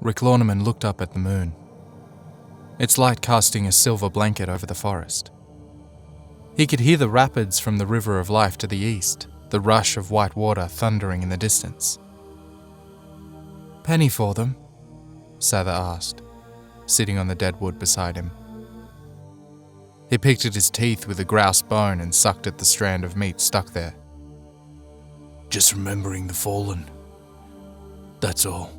Rick Lorneman looked up at the moon, its light casting a silver blanket over the forest. He could hear the rapids from the River of Life to the east, the rush of white water thundering in the distance. "Penny for them?" Sather asked, sitting on the dead wood beside him. He picked at his teeth with a grouse bone and sucked at the strand of meat stuck there. "Just remembering the fallen. That's all."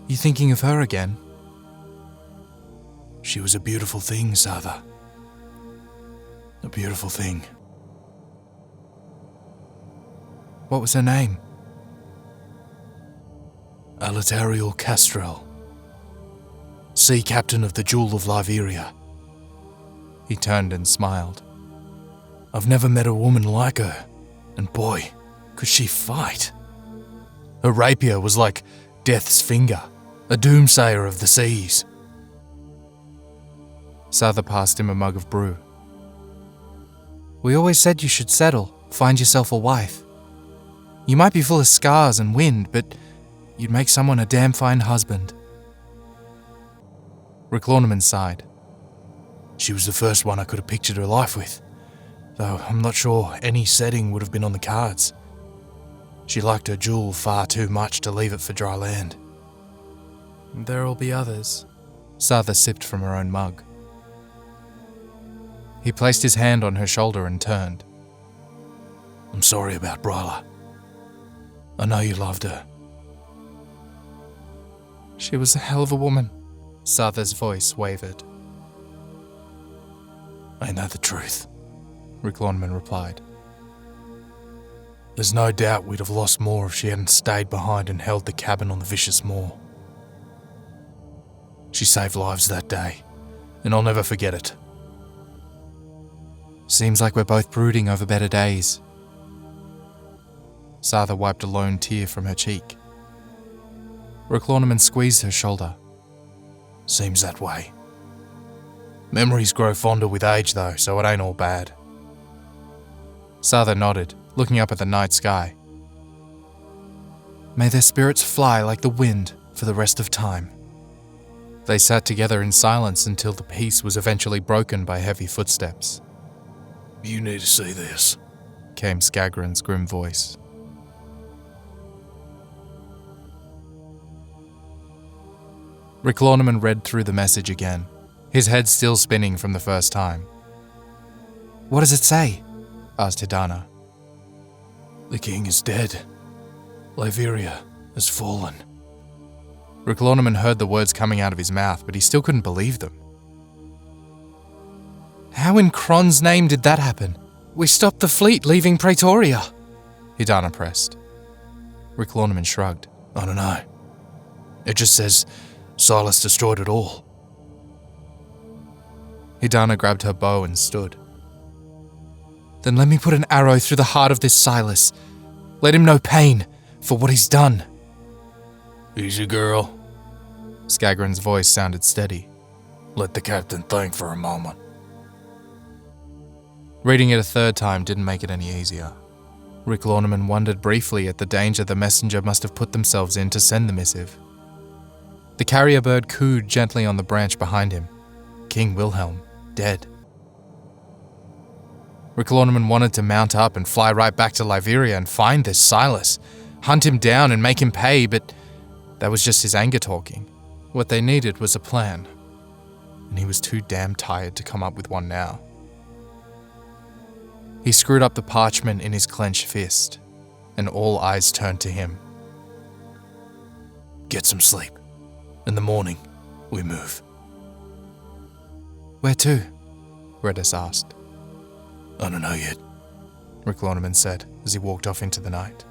"You thinking of her again?" "She was a beautiful thing, Sather. A beautiful thing." "What was her name?" Alatariel Castrel, sea captain of the Jewel of Liberia. He turned and smiled. "I've never met a woman like her, and boy, could she fight. Her rapier was like Death's finger, a doomsayer of the seas." Sather passed him a mug of brew. "We always said you should settle, find yourself a wife. You might be full of scars and wind, but you'd make someone a damn fine husband." Rick Lorneman sighed. "She was the first one I could have pictured her life with, though I'm not sure any setting would have been on the cards. She liked her jewel far too much to leave it for dry land." "There'll be others." Sather sipped from her own mug. He placed his hand on her shoulder and turned. "I'm sorry about Bryla. I know you loved her." "She was a hell of a woman." Sather's voice wavered. "Ain't that the truth?" Rick Lorneman replied. "There's no doubt we'd have lost more if she hadn't stayed behind and held the cabin on the Vicious Moor. She saved lives that day, and I'll never forget it." "Seems like we're both brooding over better days." Sather wiped a lone tear from her cheek. Rick Lorneman squeezed her shoulder. "Seems that way. Memories grow fonder with age though, so it ain't all bad." Sather nodded, looking up at the night sky. "May their spirits fly like the wind for the rest of time." They sat together in silence until the peace was eventually broken by heavy footsteps. "You need to see this," came Skagran's grim voice. Rick Lorneman read through the message again, his head still spinning from the first time. "What does it say?" asked Hidana. "The king is dead. Liberia has fallen." Rick Lorneman heard the words coming out of his mouth, but he still couldn't believe them. "How in Kron's name did that happen? We stopped the fleet leaving Pretoria," Hidana pressed. Rick Lorneman shrugged. "I don't know. It just says Silas destroyed it all." Hidana grabbed her bow and stood. "Then let me put an arrow through the heart of this Silas. Let him know pain for what he's done." "Easy, girl." Skagran's voice sounded steady. "Let the captain think for a moment." Reading it a third time didn't make it any easier. Rick Lorneman wondered briefly at the danger the messenger must have put themselves in to send the missive. The carrier bird cooed gently on the branch behind him. King Wilhelm, dead. Rick Lorneman wanted to mount up and fly right back to Liberia and find this Silas, hunt him down and make him pay, but that was just his anger talking. What they needed was a plan, and he was too damn tired to come up with one now. He screwed up the parchment in his clenched fist, and all eyes turned to him. "Get some sleep. In the morning, we move." "Where to?" Redis asked. "I don't know yet," Rick Lorneman said as he walked off into the night.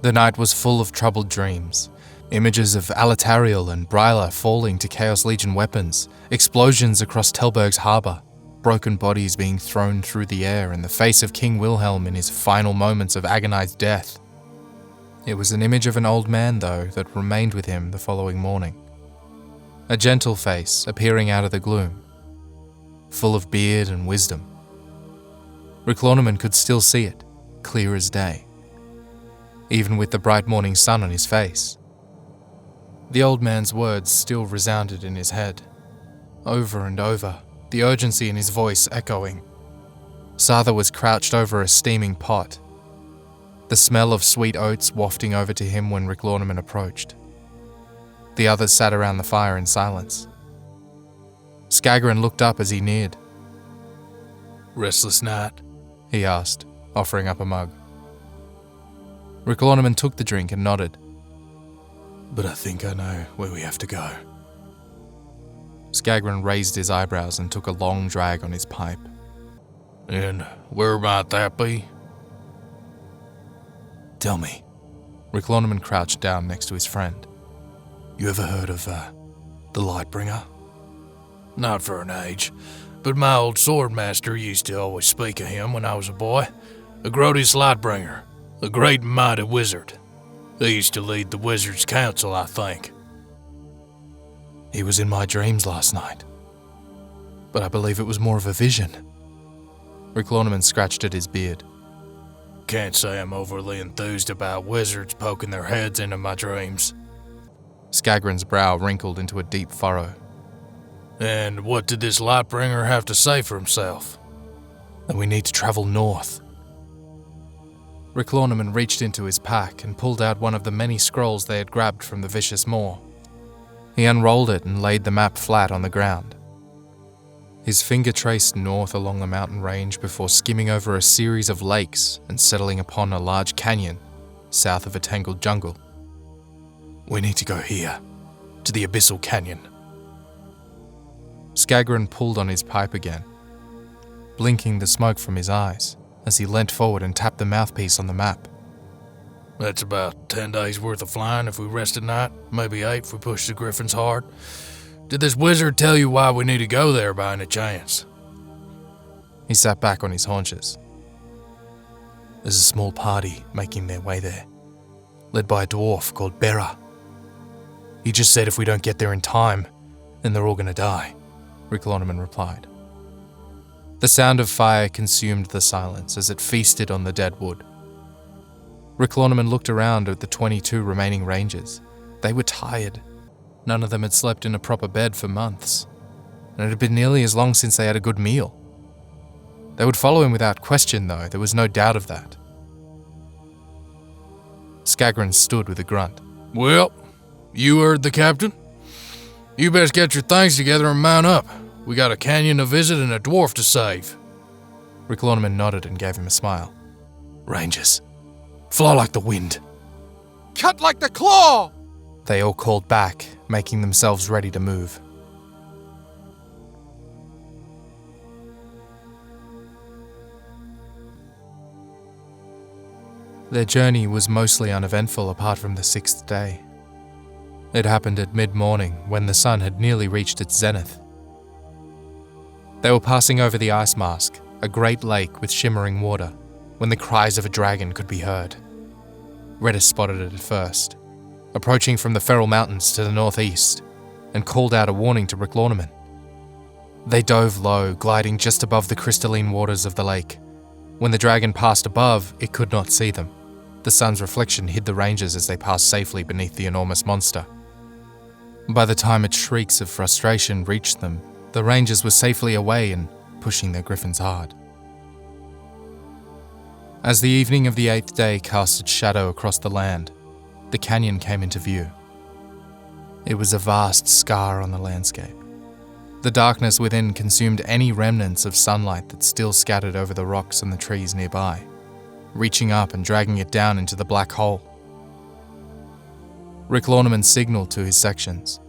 The night was full of troubled dreams. Images of Alatariel and Bryla falling to Chaos Legion weapons, explosions across Telberg's harbour, broken bodies being thrown through the air, and the face of King Wilhelm in his final moments of agonized death. It was an image of an old man, though, that remained with him the following morning. A gentle face appearing out of the gloom, full of beard and wisdom, Rick Lorneman could still see it, clear as day, even with the bright morning sun on his face. The old man's words still resounded in his head, over and over, the urgency in his voice echoing. Sather was crouched over a steaming pot, the smell of sweet oats wafting over to him when Rick Lorneman approached. The others sat around the fire in silence. Skagran looked up as he neared. "Restless night?" he asked, offering up a mug. Rick Lorneman took the drink and nodded. "But I think I know where we have to go." Skagran raised his eyebrows and took a long drag on his pipe. "And where might that be?" "Tell me." Rick Lorneman crouched down next to his friend. "You ever heard of, the Lightbringer?" "Not for an age, but my old swordmaster used to always speak of him when I was a boy. Agrotius Lightbringer, a great and mighty wizard. He used to lead the Wizards' Council, I think." "He was in my dreams last night, but I believe it was more of a vision." Rick Lorneman scratched at his beard. "Can't say I'm overly enthused about wizards poking their heads into my dreams." Skagran's brow wrinkled into a deep furrow. "And what did this Lightbringer have to say for himself?" "That we need to travel north." Rick Lorneman reached into his pack and pulled out one of the many scrolls they had grabbed from the vicious moor. He unrolled it and laid the map flat on the ground. His finger traced north along the mountain range before skimming over a series of lakes and settling upon a large canyon south of a tangled jungle. "We need to go here, to the Abyssal Canyon." Skagran pulled on his pipe again, blinking the smoke from his eyes as he leant forward and tapped the mouthpiece on the map. "That's about 10 days worth of flying if we rest at night, maybe 8 if we push the griffins hard. Did this wizard tell you why we need to go there by any chance?" He sat back on his haunches. "There's a small party making their way there, led by a dwarf called Bera. He just said if we don't get there in time, then they're all gonna die," Rick Lorneman replied. The sound of fire consumed the silence as it feasted on the dead wood. Rick Lorneman looked around at the 22 remaining rangers. They were tired. None of them had slept in a proper bed for months, and it had been nearly as long since they had a good meal. They would follow him without question, though, there was no doubt of that. Skagran stood with a grunt. "Well, you heard the captain. You best get your things together and mount up. We got a canyon to visit and a dwarf to save." Rick Lorneman nodded and gave him a smile. "Rangers, fly like the wind." "Cut like the claw!" They all called back, making themselves ready to move. Their journey was mostly uneventful apart from the 6th day. It happened at mid-morning when the sun had nearly reached its zenith. They were passing over the ice mask, a great lake with shimmering water, when the cries of a dragon could be heard. Redis spotted it at first, approaching from the Feral Mountains to the northeast, and called out a warning to Rick Lorneman. They dove low, gliding just above the crystalline waters of the lake. When the dragon passed above, it could not see them. The sun's reflection hid the rangers as they passed safely beneath the enormous monster. By the time its shrieks of frustration reached them, the rangers were safely away and pushing their griffins hard. As the evening of the 8th day cast its shadow across the land, the canyon came into view. It was a vast scar on the landscape. The darkness within consumed any remnants of sunlight that still scattered over the rocks and the trees nearby, reaching up and dragging it down into the black hole. Rick Lorneman signaled to his sections,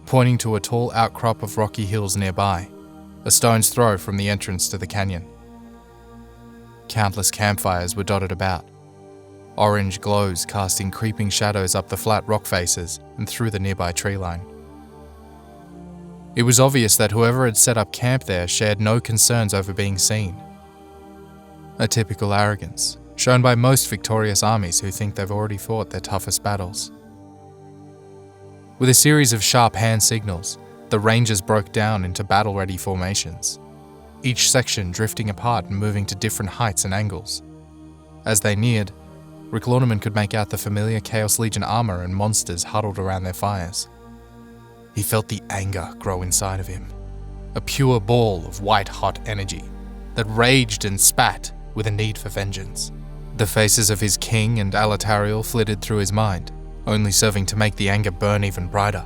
pointing to a tall outcrop of rocky hills nearby, a stone's throw from the entrance to the canyon. Countless campfires were dotted about, orange glows casting creeping shadows up the flat rock faces and through the nearby tree line. It was obvious that whoever had set up camp there shared no concerns over being seen. A typical arrogance, shown by most victorious armies who think they've already fought their toughest battles. With a series of sharp hand signals, the rangers broke down into battle-ready formations. each section drifting apart and moving to different heights and angles. As they neared, Rick Lorneman could make out the familiar Chaos Legion armor and monsters huddled around their fires. He felt the anger grow inside of him, a pure ball of white-hot energy that raged and spat with a need for vengeance. The faces of his king and Alatariel flitted through his mind, only serving to make the anger burn even brighter.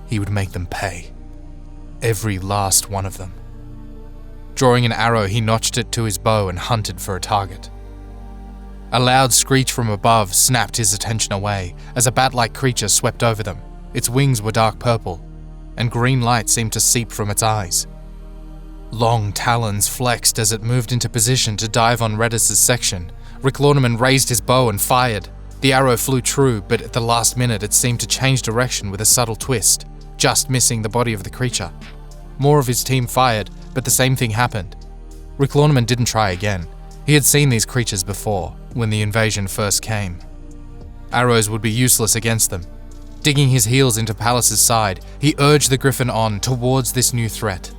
He would make them pay. Every last one of them. Drawing an arrow, he notched it to his bow and hunted for a target. A loud screech from above snapped his attention away as a bat-like creature swept over them. Its wings were dark purple, and green light seemed to seep from its eyes. Long talons flexed as it moved into position to dive on Redis's section. Rick Lorneman raised his bow and fired. The arrow flew true, but at the last minute it seemed to change direction with a subtle twist, just missing the body of the creature. More of his team fired, but the same thing happened. Rick Lorneman didn't try again. He had seen these creatures before, when the invasion first came. Arrows would be useless against them. Digging his heels into Pallas's side, he urged the griffin on towards this new threat.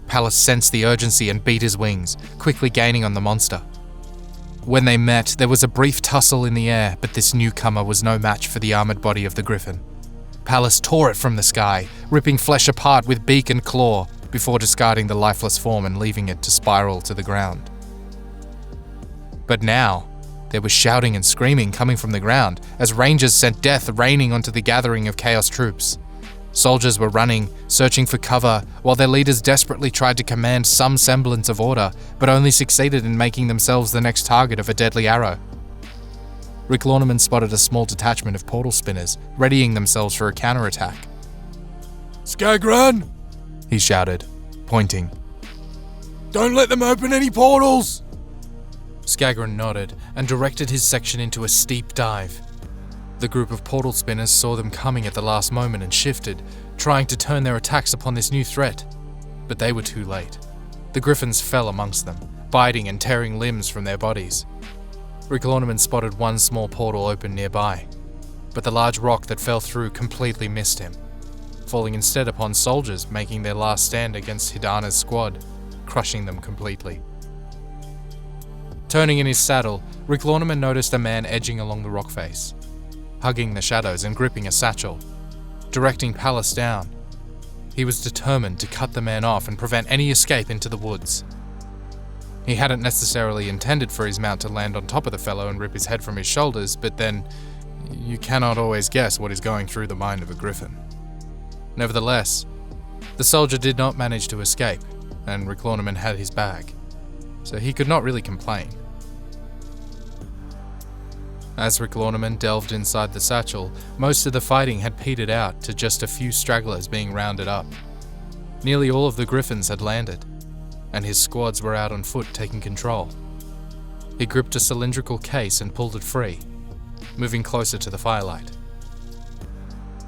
Pallas sensed the urgency and beat his wings, quickly gaining on the monster. When they met, there was a brief tussle in the air, but this newcomer was no match for the armored body of the griffin. Pallas tore it from the sky, ripping flesh apart with beak and claw, before discarding the lifeless form and leaving it to spiral to the ground. But now, there was shouting and screaming coming from the ground as rangers sent death raining onto the gathering of Chaos troops. Soldiers were running, searching for cover, while their leaders desperately tried to command some semblance of order, but only succeeded in making themselves the next target of a deadly arrow. Rick Lorneman spotted a small detachment of portal spinners, readying themselves for a counterattack. "Skagran!" he shouted, pointing. "Don't let them open any portals!" Skagran nodded and directed his section into a steep dive. The group of portal spinners saw them coming at the last moment and shifted, trying to turn their attacks upon this new threat. But they were too late. The griffins fell amongst them, biting and tearing limbs from their bodies. Rick Lorneman spotted one small portal open nearby, but the large rock that fell through completely missed him, falling instead upon soldiers making their last stand against Hidana's squad, crushing them completely. Turning in his saddle, Rick Lorneman noticed a man edging along the rock face, hugging the shadows and gripping a satchel, directing Pallas down. He was determined to cut the man off and prevent any escape into the woods. He hadn't necessarily intended for his mount to land on top of the fellow and rip his head from his shoulders, but then, you cannot always guess what is going through the mind of a griffin. Nevertheless, the soldier did not manage to escape, and Rick Lorneman had his bag, so he could not really complain. As Rick Lorneman delved inside the satchel, most of the fighting had petered out to just a few stragglers being rounded up. Nearly all of the griffins had landed, and his squads were out on foot taking control. He gripped a cylindrical case and pulled it free, moving closer to the firelight.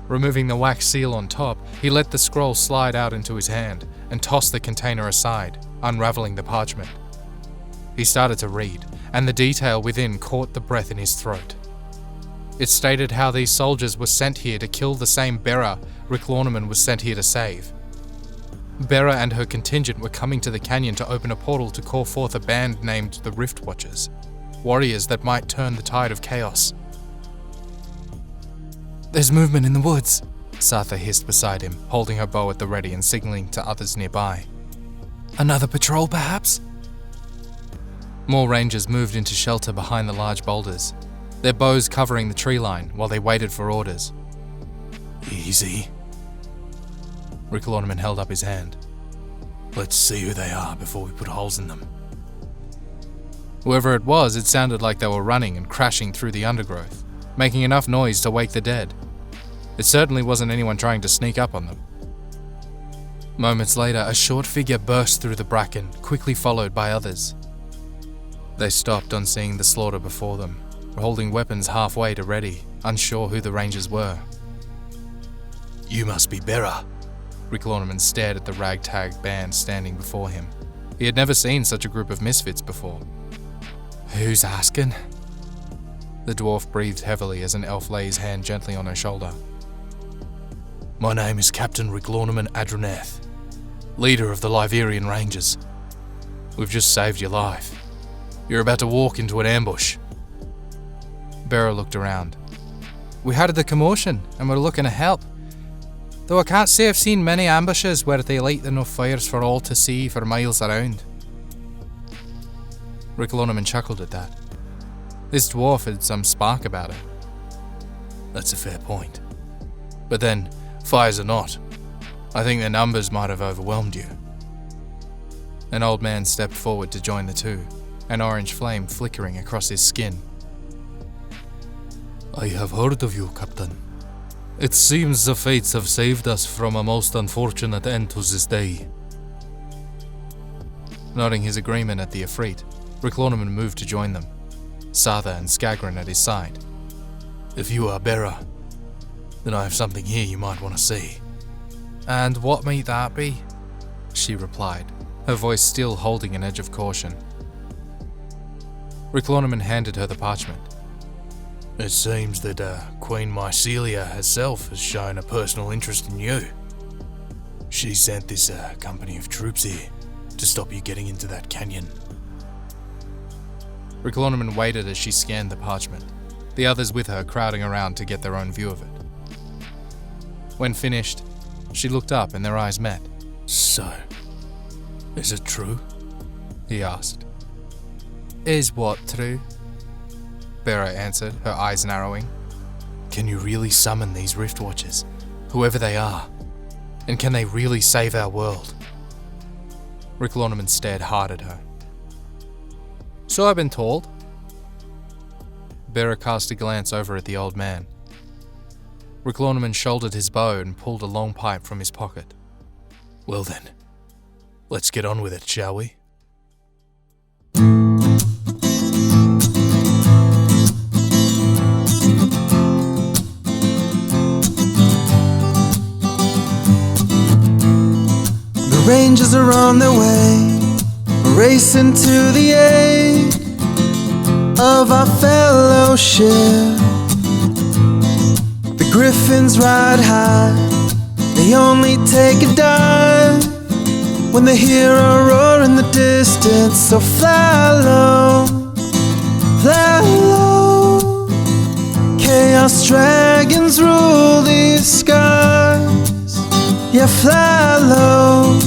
Removing the wax seal on top, he let the scroll slide out into his hand and tossed the container aside, unraveling the parchment. He started to read, and the detail within caught the breath in his throat. It stated how these soldiers were sent here to kill the same Bera Rick Lorneman was sent here to save. Bera and her contingent were coming to the canyon to open a portal to call forth a band named the Rift Watchers, warriors that might turn the tide of chaos. "There's movement in the woods," Satha hissed beside him, holding her bow at the ready and signaling to others nearby. "Another patrol, perhaps?" More rangers moved into shelter behind the large boulders, their bows covering the tree line while they waited for orders. "Easy." Rick Lorneman held up his hand. "Let's see who they are before we put holes in them." Whoever it was, it sounded like they were running and crashing through the undergrowth, making enough noise to wake the dead. It certainly wasn't anyone trying to sneak up on them. Moments later, a short figure burst through the bracken, quickly followed by others. They stopped on seeing the slaughter before them, holding weapons halfway to ready, unsure who the rangers were. "You must be Bera." Rick Lorneman stared at the ragtag band standing before him. He had never seen such a group of misfits before. "Who's asking?" The dwarf breathed heavily as an elf lay his hand gently on her shoulder. "My name is Captain Rick Lorneman Adraneth. leader of the Liverian Rangers. We've just saved your life. You're about to walk into an ambush." Bera looked around. "We heard the commotion and we're looking to help. Though I can't say I've seen many ambushes where they light enough fires for all to see for miles around." Rick Lonerman chuckled at that. This dwarf had some spark about him. "That's a fair point. But then, fires or not, I think the numbers might have overwhelmed you." An old man stepped forward to join the two, an orange flame flickering across his skin. "I have heard of you, Captain. It seems the fates have saved us from a most unfortunate end to this day." Nodding his agreement at the Ifrit, Rick Lonerman moved to join them, Satha and Skagran at his side. "If you are Bera, then I have something here you might want to see." "And what might that be?" she replied, her voice still holding an edge of caution. Rick Lonerman handed her the parchment. "It seems that Queen Mycelia herself has shown a personal interest in you. She sent this company of troops here to stop you getting into that canyon." Rick Lonerman waited as she scanned the parchment, the others with her crowding around to get their own view of it. When finished, she looked up and their eyes met. "So, is it true?" he asked. "Is what true?" Bera answered, her eyes narrowing. "Can you really summon these Rift Watchers, whoever they are? And can they really save our world?" Rick Lonerman stared hard at her. "So I've been told." Bera cast a glance over at the old man. Rick Lonerman shouldered his bow and pulled a long pipe from his pocket. "Well then, let's get on with it, shall we?" The Rangers are on their way, racing to the aid of our fellowship. The Griffins ride high, they only take a dive when they hear a roar in the distance. So fly low, fly low. Chaos dragons rule these skies. Yeah, fly low.